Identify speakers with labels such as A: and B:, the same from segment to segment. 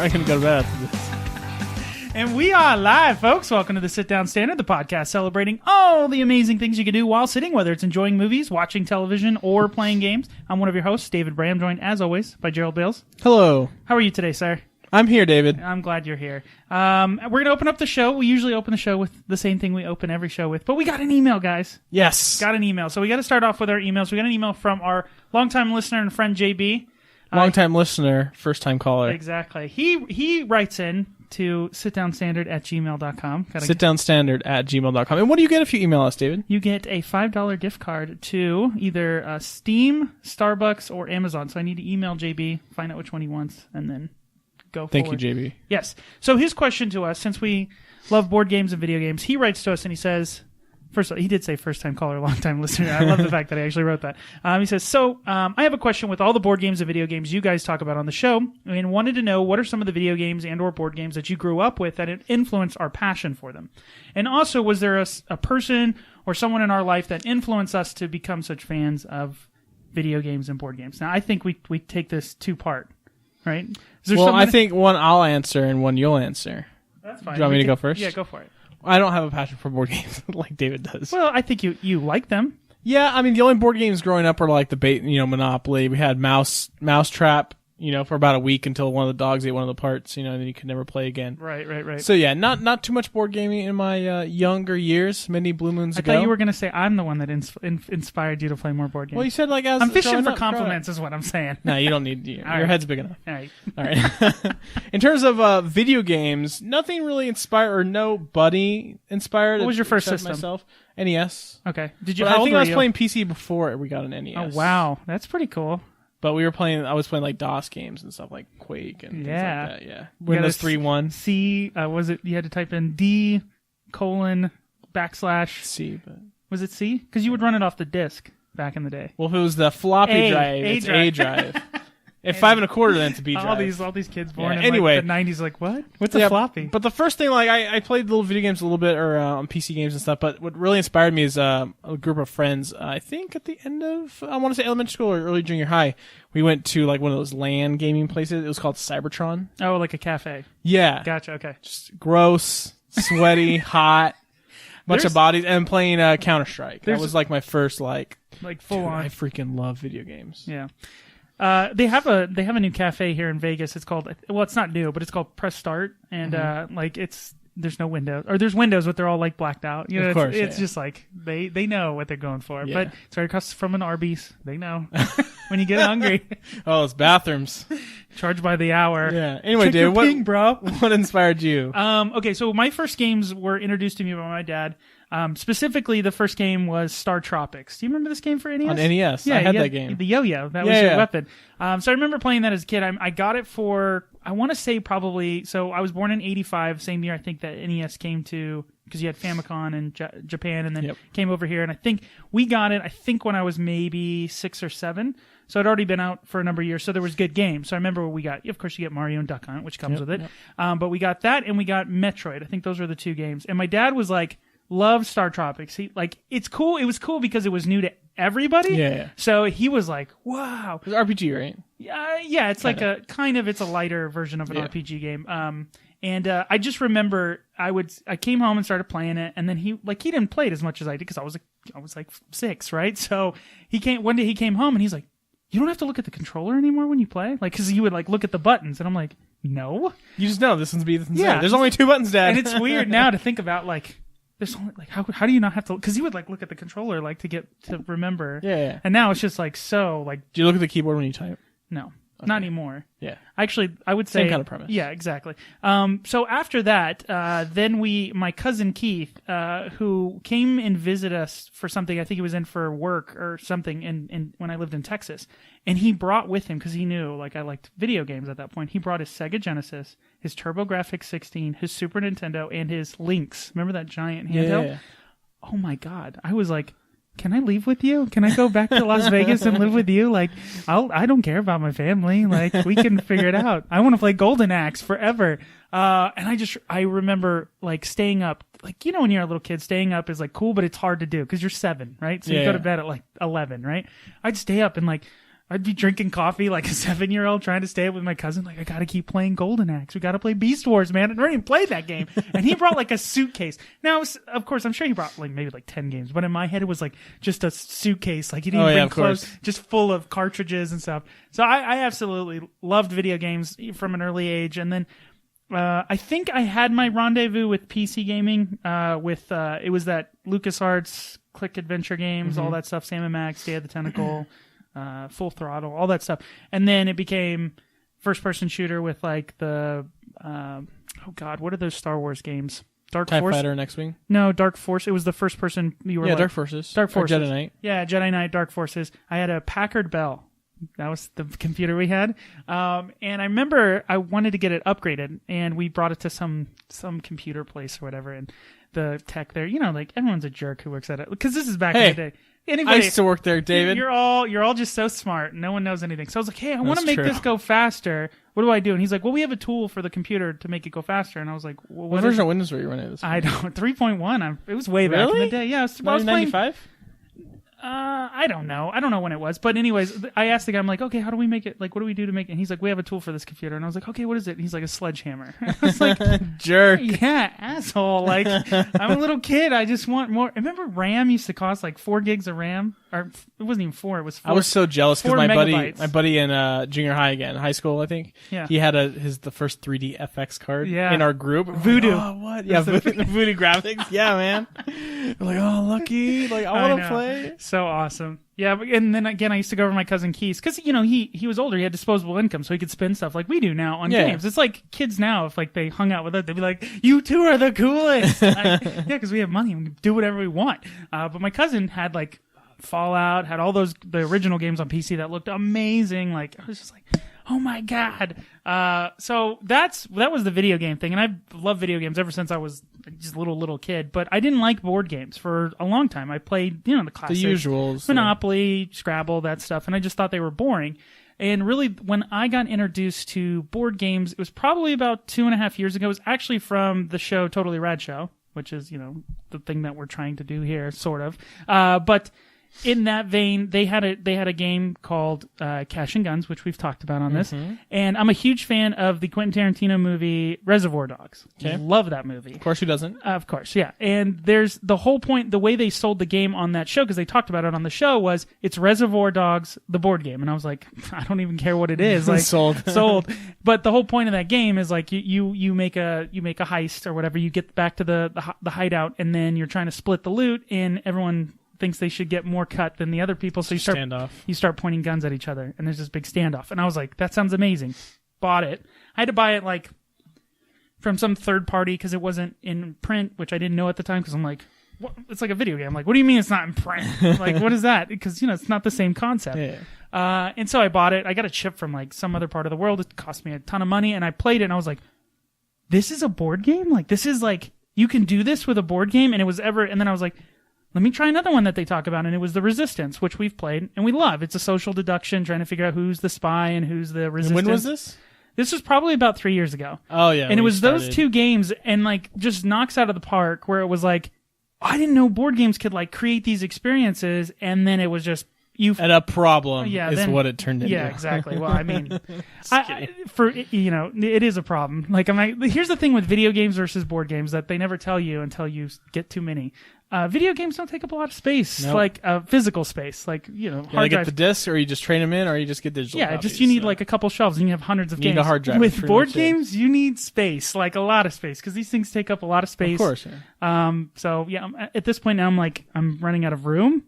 A: probably going to go to bed after this.
B: And we are live, folks. Welcome to the Sit Down Standard, the podcast celebrating all the amazing things you can do while sitting, whether it's enjoying movies, watching television, or playing games. I'm one of your hosts, David Bram, joined, as always, by Gerald Bales.
A: Hello.
B: How are you today, sir?
A: I'm here, David.
B: I'm glad you're here. We're going to open up the show. We usually open the show with the same thing we open every show with, but we got an email, guys.
A: Yes.
B: Got an email. So we got to start off with our emails. We got an email from our longtime listener and friend, JB.
A: Long-time listener, first-time caller.
B: Exactly. He writes in to sitdownstandard@gmail.com.
A: Sitdownstandard@gmail.com. And what do you get if you email us, David?
B: You get a $5 gift card to either Steam, Starbucks, or Amazon. So I need to email JB, find out which one he wants, and then go forward.
A: Thank you, JB.
B: Yes. So his question to us, since we love board games and video games, he writes to us and he says... First of all, he did say first-time caller, long-time listener. I love the fact that he actually wrote that. He says, I have a question with all the board games and video games you guys talk about on the show, and wanted to know what are some of the video games and or board games that you grew up with that influenced our passion for them? And also, was there a person or someone in our life that influenced us to become such fans of video games and board games? Now, I think we take this two-part, right?
A: I think one I'll answer and one you'll answer.
B: That's fine.
A: Do you want me to go first?
B: Yeah, go for it.
A: I don't have a passion for board games like David does.
B: Well, I think you like them.
A: Yeah, I mean, the only board games growing up were like the Monopoly. We had Mousetrap, for about a week until one of the dogs ate one of the parts, and then you could never play again.
B: Right.
A: So yeah, not too much board gaming in my younger years, many blue moons ago.
B: I thought you were going to say I'm the one that inspired you to play more board games.
A: Well, you said like as
B: I'm fishing for
A: up,
B: compliments is what I'm saying.
A: No, you don't need your
B: right.
A: head's big enough.
B: All right.
A: In terms of video games, nothing really inspired or nobody inspired.
B: What was your first system?
A: Myself. NES.
B: Okay.
A: I think I was playing PC before we got an NES.
B: Oh wow, that's pretty cool.
A: But I was playing like DOS games and stuff like Quake and things like that. Yeah. Windows 3.1.
B: C, was it, you had to type in D:\/
A: C, but
B: was it C? Because you would run it off the disk back in the day.
A: Well, if it was the floppy drive, it's A drive. At 5 1/4, then it's a B drive.
B: All these kids born in the 90s, like, what? What's a floppy?
A: But the first thing, like, I played little video games a little bit, or on PC games and stuff. But what really inspired me is a group of friends. I think at the end of I want to say elementary school or early junior high, we went to like one of those LAN gaming places. It was called Cybertron.
B: Oh, like a cafe.
A: Yeah.
B: Gotcha. Okay.
A: Just gross, sweaty, hot, bunch of bodies, and playing Counter Strike. That was like my first like
B: full on.
A: I freaking love video games.
B: Yeah. They have a new cafe here in Vegas. It's called, well, it's not new, but it's called Press Start, and there's no windows, or there's windows, but they're all like blacked out.
A: Of course,
B: it's just like they know what they're going for.
A: Yeah.
B: But it's right across from an Arby's. They know when you get hungry.
A: Oh, it's bathrooms.
B: Charged by the hour.
A: Yeah. Anyway, dude, what inspired you?
B: Okay, so my first games were introduced to me by my dad. Specifically, the first game was Star Tropics. Do you remember this game for NES?
A: On NES, yeah, I had that game.
B: The yo-yo, that was your weapon. So I remember playing that as a kid. I got it for, I want to say probably, so I was born in 85, same year I think that NES came to, because you had Famicom in Japan, and then came over here, and I think we got it, when I was maybe 6 or 7. So it had already been out for a number of years, so there was good games. So I remember what we got. Of course, you get Mario and Duck Hunt, which comes with it. But we got that, and we got Metroid. I think those were the two games. And my dad was like, love Star Tropics. It's cool. It was cool because it was new to everybody.
A: Yeah.
B: So he was like, wow.
A: It's RPG, right?
B: Yeah. It's like it's a lighter version of an RPG game. And I just remember I came home and started playing it, and then he didn't play it as much as I did because I was like 6, right? So one day he came home and he's like, you don't have to look at the controller anymore when you play? Like, because you would look at the buttons, and I'm like, no.
A: You just know this one's B, this one's A. There's only 2 buttons, Dad.
B: And it's weird now to think about there's only how do you not have to? Because he would look at the controller to get to remember.
A: Yeah.
B: And now it's just so.
A: Do you look at the keyboard when you type?
B: No, not anymore.
A: Yeah.
B: Actually, I would say
A: same kind of premise.
B: Yeah, exactly. So after that, then my cousin Keith, who came and visited us for something. I think he was in for work or something. In when I lived in Texas, and he brought with him, because he knew I liked video games at that point. He brought his Sega Genesis, his TurboGrafx 16, his Super Nintendo, and his Lynx. Remember that giant handheld?
A: Yeah.
B: Oh my God! I was like, can I leave with you? Can I go back to Las Vegas and live with you? I don't care about my family. We can figure it out. I want to play Golden Axe forever. And I remember staying up, when you're a little kid, staying up is cool, but it's hard to do because you're 7, right? So you go to bed at 11, right? I'd stay up and I'd be drinking coffee like a 7-year-old trying to stay up with my cousin. Like, I got to keep playing Golden Axe. We got to play Beast Wars, man. I never even played that game. And he brought like a suitcase. Now, of course, I'm sure he brought like maybe like 10 games. But in my head, it was like just a suitcase. Like, he didn't even bring clothes, just full of cartridges and stuff. So I absolutely loved video games from an early age. And then I think I had my rendezvous with PC gaming it was that LucasArts Click Adventure games, all that stuff, Sam & Max, Day of the Tentacle, Full Throttle, all that stuff. And then it became first-person shooter with like the, what are those Star Wars games? Dark
A: TIE
B: Force?
A: Fighter and X-Wing?
B: No, Dark Force. It was the first person you were like,
A: Dark Forces.
B: Dark Forces.
A: Or Jedi Knight.
B: Yeah, Jedi Knight, Dark Forces. I had a Packard Bell. That was the computer we had. And I remember I wanted to get it upgraded, and we brought it to some computer place or whatever, and the tech there, like everyone's a jerk who works at it. Because this is back in the day. Anybody,
A: I used to work there, David.
B: You're all just so smart. No one knows anything. So I was like, hey, I want to make
A: true.
B: this go faster. What do I do? And he's like, well, we have a tool for the computer to make it go faster. And I was like, well,
A: what version of Windows were you running this?
B: I don't. 3.1. It was way back in the day. Yeah, I was playing
A: 95.
B: I don't know. I don't know when it was. But anyways, I asked the guy, I'm like, okay, how do we make it? Like, what do we do to make it? And he's like, we have a tool for this computer. And I was like, okay, what is it? And he's like, a sledgehammer. I was like,
A: jerk.
B: Yeah, asshole. Like, I'm a little kid. I just want more. Remember RAM used to cost like 4 gigs of RAM? Or it wasn't even 4. It was 4.
A: I was so jealous because my
B: megabytes.
A: buddy in junior high high school, I think.
B: Yeah.
A: He had the first 3D FX card in our group.
B: Voodoo.
A: Like, oh, what? Yeah, Voodoo graphics. Yeah, man. We're like, oh, lucky. Like, I want to play.
B: So awesome. Yeah, and then again, I used to go over my cousin Keith's because he was older. He had disposable income, so he could spend stuff like we do now on games. It's like kids now. If like they hung out with us, they'd be like, "You two are the coolest." Yeah, because we have money and we can do whatever we want. But my cousin had like Fallout, had all the original games on PC that looked amazing. Like I was just like, oh my god. So that was the video game thing, and I've loved video games ever since I was just a little kid. But I didn't like board games for a long time. I played the classic,
A: the usuals,
B: Monopoly, Scrabble, that stuff, and I just thought they were boring. And really, when I got introduced to board games, it was probably about 2.5 years ago. It was actually from the show Totally Rad Show, which is the thing that we're trying to do here, sort of. But in that vein, they had a game called Cash and Guns, which we've talked about on this. And I'm a huge fan of the Quentin Tarantino movie Reservoir Dogs.
A: Okay.
B: Love that movie.
A: Of course, who doesn't?
B: Of course, yeah. And there's the whole point, the way they sold the game on that show, because they talked about it on the show, was it's Reservoir Dogs, the board game. And I was like, I don't even care what it is. Like
A: sold.
B: But the whole point of that game is like you make a heist or whatever. You get back to the hideout, and then you're trying to split the loot, and everyone thinks they should get more cut than the other people, so you start pointing guns at each other, and there's this big standoff. And I was like, that sounds amazing. Bought it. I had to buy it like from some third party because it wasn't in print, which I didn't know at the time, because I'm like, what? It's like a video game. I'm like, what do you mean it's not in print? Like, what is that? Because it's not the same concept.
A: Yeah.
B: And so I bought it. I got a chip from like some other part of the world. It cost me a ton of money, and I played it, and I was like, this is a board game? Like, this is like, you can do this with a board game? And then I was like, let me try another one that they talk about, and it was The Resistance, which we've played, and we love. It's a social deduction, trying to figure out who's the spy and who's the resistance.
A: And when was this?
B: This was probably about 3 years ago.
A: Oh, yeah.
B: And it was those two games, and like just knocks out of the park, where it was like, I didn't know board games could like create these experiences, and then it was just...
A: And a problem is what it turned into.
B: Yeah, exactly. Well, I mean, it is a problem. Like, here's the thing with video games versus board games that they never tell you until you get too many. Video games don't take up a lot of space, like physical space, like hard
A: drive.
B: Get
A: the disc, or you just trade them in, or you just get digital.
B: Yeah,
A: copies,
B: you need like a couple shelves, and you have hundreds of games.
A: You need a hard drive.
B: With board games, you need space, like a lot of space, because these things take up a lot of space.
A: Of course. Yeah.
B: So yeah, at this point now, I'm running out of room.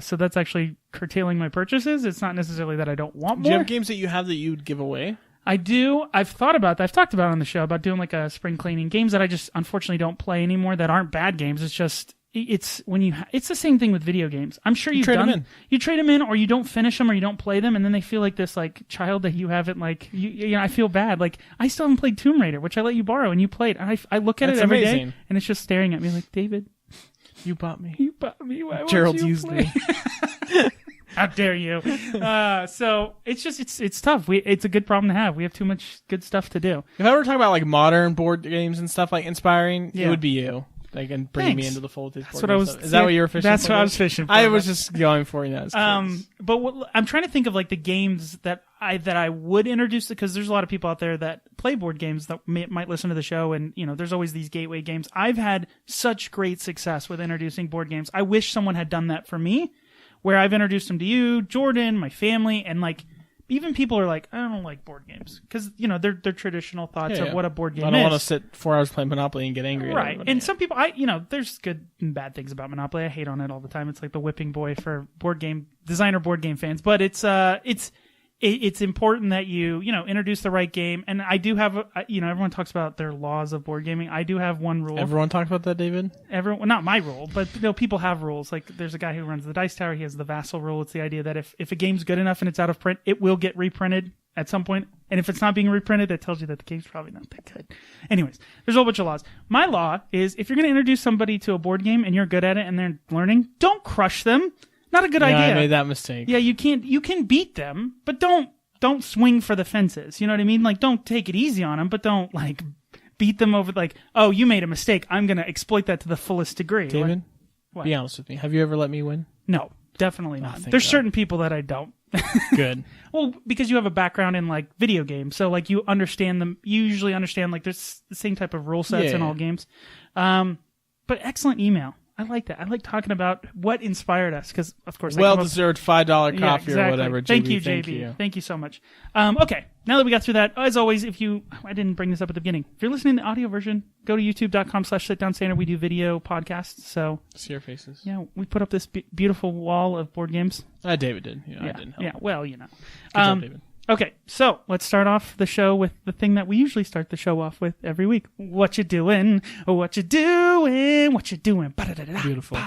B: So that's actually curtailing my purchases. It's not necessarily that I don't want more.
A: Do you have games that you have that you'd give away?
B: I do. I've thought about that. I've talked about it on the show about doing like a spring cleaning. Games that I just unfortunately don't play anymore that aren't bad games. It's just, it's the same thing with video games. I'm sure you trade them in, or you don't finish them, or you don't play them, and then they feel like this like child that you haven't like, I feel bad. Like, I still haven't played Tomb Raider, which I let you borrow, and you played. And I look at it every day, and it's just staring at me like, David,
A: you bought me.
B: Why
A: Gerald
B: you
A: used
B: play? Me. How dare you? So it's just it's tough. It's a good problem to have. We have too much good stuff to do.
A: If I were talking about like modern board games and stuff like inspiring, it would be you. like and bringing me
B: Thanks.
A: into the fold. With these
B: That's
A: board
B: what I
A: games.
B: was.
A: Is that what you were fishing
B: That's
A: for?
B: what I was fishing for.
A: I was just going for That's
B: but I'm trying to think of like the games that I would introduce, because there's a lot of people out there that play board games that might listen to the show, and there's always these gateway games. I've had such great success with introducing board games. I wish someone had done that for me, where I've introduced them to you, Jordan, my family, and like even people are like, I don't like board games, because they're traditional thoughts of what a board game is.
A: I don't want to sit 4 hours playing Monopoly and get angry.
B: Right, and some people, there's good and bad things about Monopoly. I hate on it all the time. It's like the whipping boy for board game fans. But it's important that you introduce the right game. And I do have everyone talks about their laws of board gaming. I do have one rule.
A: Everyone talks about that, David?
B: Everyone, not my rule, but people have rules. Like there's a guy who runs the Dice Tower. He has the vassal rule. It's the idea that if a game's good enough and it's out of print, it will get reprinted at some point. And if it's not being reprinted, that tells you that the game's probably not that good. Anyways, there's a whole bunch of laws. My law is if you're going to introduce somebody to a board game and you're good at it and they're learning, don't crush them. Not a good idea.
A: I made that mistake.
B: Yeah, you can beat them, but don't swing for the fences. You know what I mean? Like, don't take it easy on them, but don't like beat them over. Like, oh, you made a mistake. I'm gonna exploit that to the fullest degree.
A: David,
B: what?
A: Be honest with me. Have you ever let me win?
B: No, definitely not.
A: Thank
B: There's
A: God.
B: certain people that I don't.
A: Good.
B: Well, because you have a background in like video games, so like you understand them. You usually understand like there's the same type of rule sets in all games. But excellent email. I like that. I like talking about what inspired us, because, of course,
A: well-deserved $5 coffee or whatever.
B: Thank
A: JB,
B: you, JB. Thank you so much. Okay, now that we got through that, as always, I didn't bring this up at the beginning. If you're listening to the audio version, go to youtube.com/sitdownstandard. We do video podcasts, so
A: see your faces.
B: Yeah, we put up this beautiful wall of board games.
A: David did. I didn't help.
B: Yeah, well,
A: Good job, David.
B: Okay, so let's start off the show with the thing that we usually start the show off with every week. What you doing? What you doing? What you doing? Ba-da-da-da-da.
A: Beautiful.